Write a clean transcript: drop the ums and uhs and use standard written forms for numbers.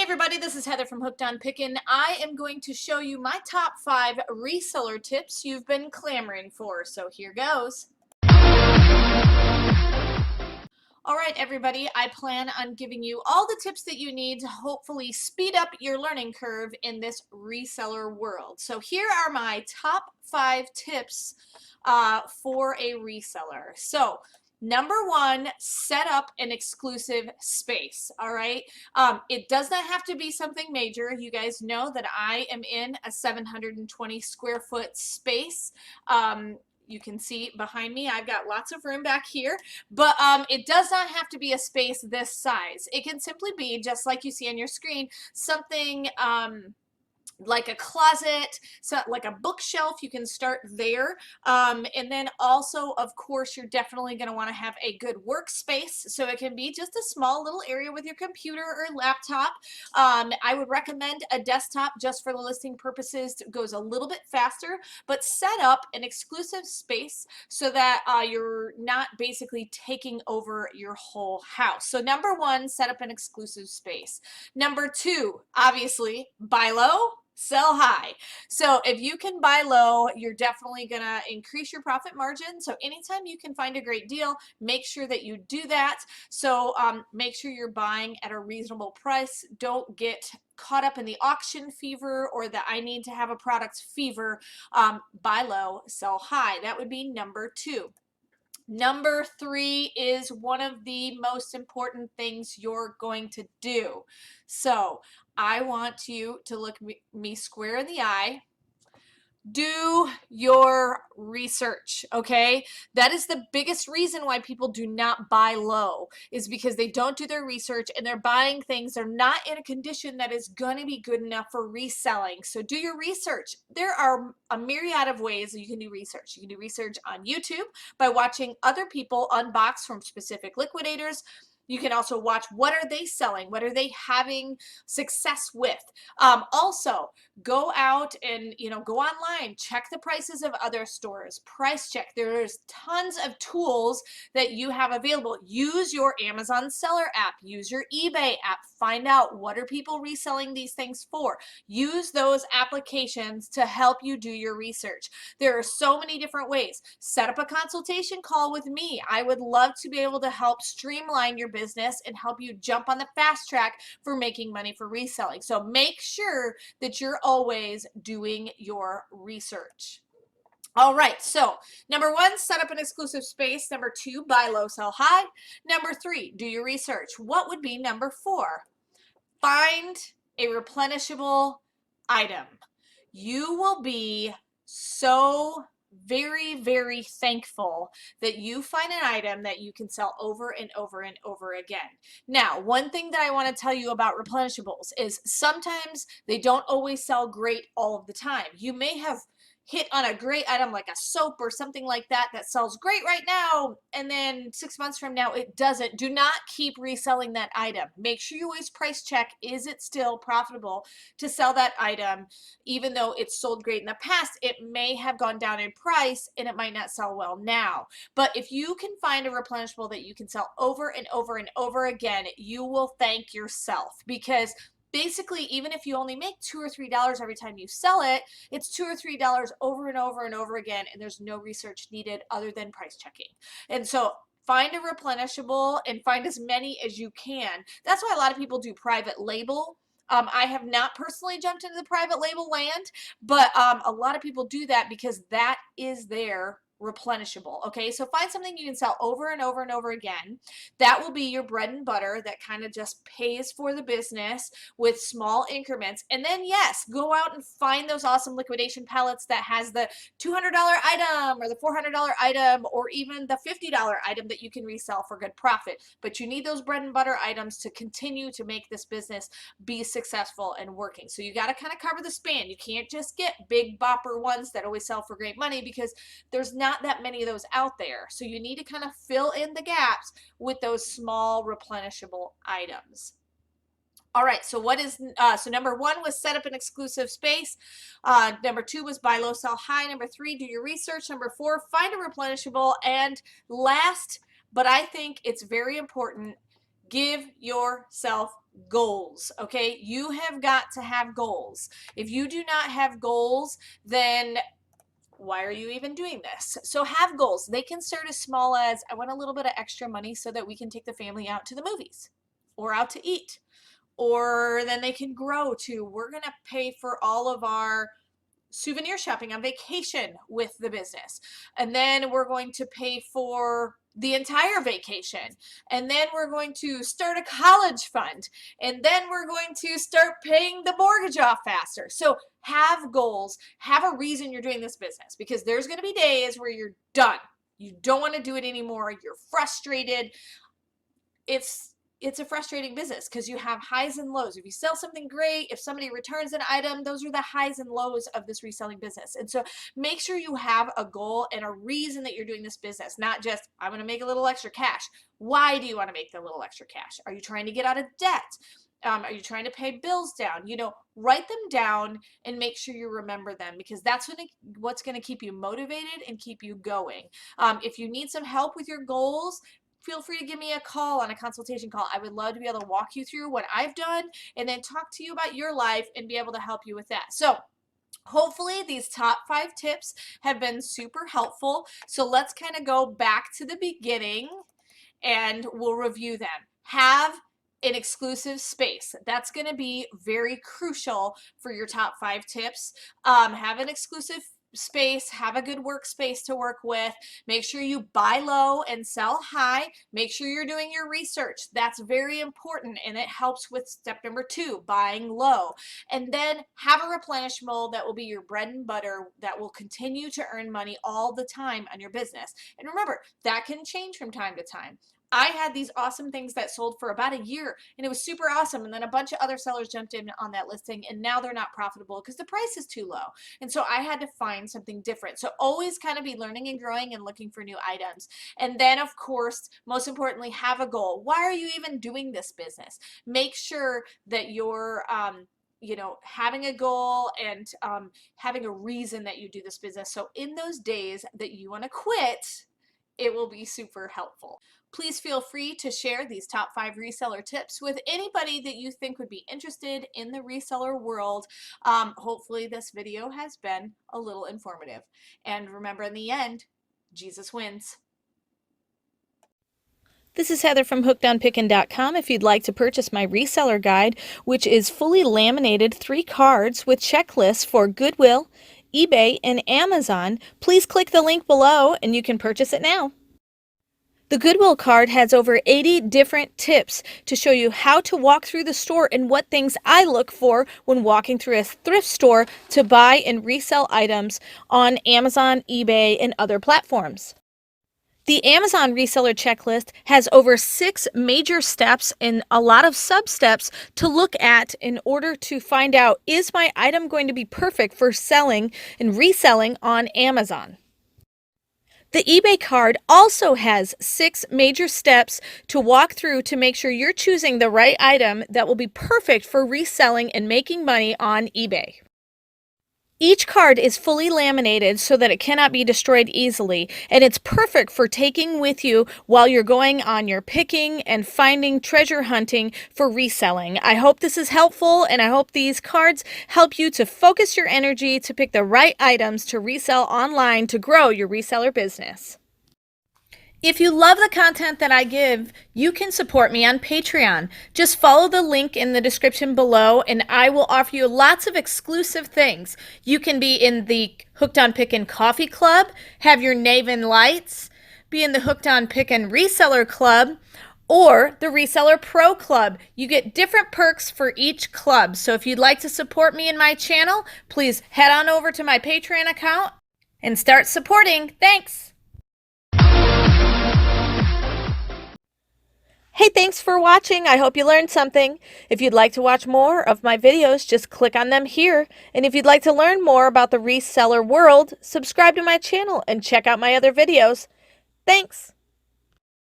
everybody, this is Heather from Hooked on Pickin. I am going to show you my top 5 reseller tips you've been clamoring for, so here goes. Alright everybody, I plan on giving you all the tips that you need to hopefully speed up your learning curve in this reseller world. So here are my top 5 tips for a reseller. So number 1, set up an exclusive space. All right. It does not have to be something major. You guys know that I am in a 720 square foot space. You can see behind me, I've got lots of room back here, but it does not have to be a space this size. It can simply be, just like you see on your screen, something like a closet, so like a bookshelf. You can start there, and then also, of course, you're definitely going to want to have a good workspace, so it can be just a small little area with your computer or laptop. I would recommend a desktop just for the listing purposes. It goes a little bit faster, but set up an exclusive space so that you're not basically taking over your whole house. So number 1, set up an exclusive space. Number 2, obviously, buy low, sell high. So if you can buy low, you're definitely gonna increase your profit margin. So anytime you can find a great deal, make sure that you do that. So make sure you're buying at a reasonable price. Don't get caught up in the auction fever or the I need to have a product fever. Buy low, sell high. That would be number 2. Number 3 is one of the most important things you're going to do. So I want you to look me square in the eye. Do your research, okay? That is the biggest reason why people do not buy low, is because they don't do their research and they're buying things they're not in a condition that is going to be good enough for reselling. So do your research. There are a myriad of ways that you can do research. You can do research on YouTube by watching other people unbox from specific liquidators. You can also watch, what are they selling? What are they having success with? Also, go out and, go online, check the prices of other stores, price check. There's tons of tools that you have available. Use your Amazon seller app, use your eBay app, find out what are people reselling these things for. Use those applications to help you do your research. There are so many different ways. Set up a consultation call with me. I would love to be able to help streamline your business and help you jump on the fast track for making money for reselling. So make sure that you're always doing your research. All right, so number 1, set up an exclusive space. Number 2, buy low, sell high. Number 3, do your research. What would be number 4? Find a replenishable item. You will be so very, very thankful that you find an item that you can sell over and over and over again. Now, one thing that I want to tell you about replenishables is sometimes they don't always sell great all of the time. You may have hit on a great item like a soap or something like that that sells great right now, and then 6 months from now it doesn't. Do not keep reselling that item. Make sure you always price check. Is it still profitable to sell that item? Even though it's sold great in the past, it may have gone down in price and it might not sell well now. But if you can find a replenishable that you can sell over and over and over again, you will thank yourself, because basically, even if you only make $2 or $3 every time you sell it, it's $2 or $3 over and over and over again, and there's no research needed other than price checking. And so find a replenishable and find as many as you can. That's why a lot of people do private label. I have not personally jumped into the private label land, but a lot of people do that because that is their replenishable. Okay, so find something you can sell over and over and over again. That will be your bread and butter that kind of just pays for the business with small increments. And then yes, go out and find those awesome liquidation pallets that has the $200 item or the $400 item or even the $50 item that you can resell for good profit. But you need those bread and butter items to continue to make this business be successful and working. So you got to kind of cover the span. You can't just get big bopper ones that always sell for great money, because there's not that many of those out there. So you need to kind of fill in the gaps with those small replenishable items. All right, so what is, so number 1 was set up an exclusive space. Number 2 was buy low, sell high. Number 3, do your research. Number 4, find a replenishable. And last, but I think it's very important, give yourself goals. Okay, you have got to have goals. If you do not have goals, then why are you even doing this? So have goals. They can start as small as, I want a little bit of extra money so that we can take the family out to the movies or out to eat. Or then they can grow to, we're going to pay for all of our souvenir shopping on vacation with the business. And then we're going to pay for the entire vacation. And then we're going to start a college fund. And then we're going to start paying the mortgage off faster. So have goals, have a reason you're doing this business, because there's going to be days where you're done. You don't want to do it anymore. You're frustrated. It's a frustrating business because you have highs and lows. If you sell something great, if somebody returns an item, those are the highs and lows of this reselling business. And so make sure you have a goal and a reason that you're doing this business, not just, I'm going to make a little extra cash. Why do you want to make the little extra cash? Are you trying to get out of debt? Are you trying to pay bills down? Write them down and make sure you remember them, because that's what's going to keep you motivated and keep you going. If you need some help with your goals, feel free to give me a call on a consultation call. I would love to be able to walk you through what I've done and then talk to you about your life and be able to help you with that. So hopefully these top 5 tips have been super helpful. So let's kind of go back to the beginning and we'll review them. Have an exclusive space. That's going to be very crucial for your top 5 tips. Have an exclusive space, have a good workspace to work with. Make sure you buy low and sell high. Make sure you're doing your research. That's very important, and it helps with step number 2, buying low. And then have a replenishable that will be your bread and butter, that will continue to earn money all the time on your business. And remember, that can change from time to time. I had these awesome things that sold for about a year and it was super awesome. And then a bunch of other sellers jumped in on that listing and now they're not profitable because the price is too low. And so I had to find something different. So always kind of be learning and growing and looking for new items. And then of course, most importantly, have a goal. Why are you even doing this business? Make sure that you're, having a goal and having a reason that you do this business. So in those days that you want to quit, it will be super helpful. Please feel free to share these top 5 reseller tips with anybody that you think would be interested in the reseller world. Hopefully this video has been a little informative. And remember, in the end, Jesus wins. This is Heather from hookedonpickin.com. If you'd like to purchase my reseller guide, which is fully laminated 3 cards with checklists for Goodwill, eBay, and Amazon, please click the link below and you can purchase it now. The Goodwill card has over 80 different tips to show you how to walk through the store and what things I look for when walking through a thrift store to buy and resell items on Amazon, eBay, and other platforms. The Amazon reseller checklist has over 6 major steps and a lot of sub-steps to look at in order to find out, is my item going to be perfect for selling and reselling on Amazon? The eBay card also has 6 major steps to walk through to make sure you're choosing the right item that will be perfect for reselling and making money on eBay. Each card is fully laminated so that it cannot be destroyed easily, and it's perfect for taking with you while you're going on your picking and finding treasure hunting for reselling. I hope this is helpful, and I hope these cards help you to focus your energy to pick the right items to resell online to grow your reseller business. If you love the content that I give, you can support me on Patreon. Just follow the link in the description below and I will offer you lots of exclusive things. You can be in the Hooked on Pickin' Coffee Club, have your Naven Lights, be in the Hooked on Pickin' Reseller Club, or the Reseller Pro Club. You get different perks for each club. So if you'd like to support me in my channel, please head on over to my Patreon account and start supporting. Thanks! Hey, thanks for watching. I hope you learned something. If you'd like to watch more of my videos, just click on them here. And if you'd like to learn more about the reseller world, subscribe to my channel and check out my other videos. Thanks.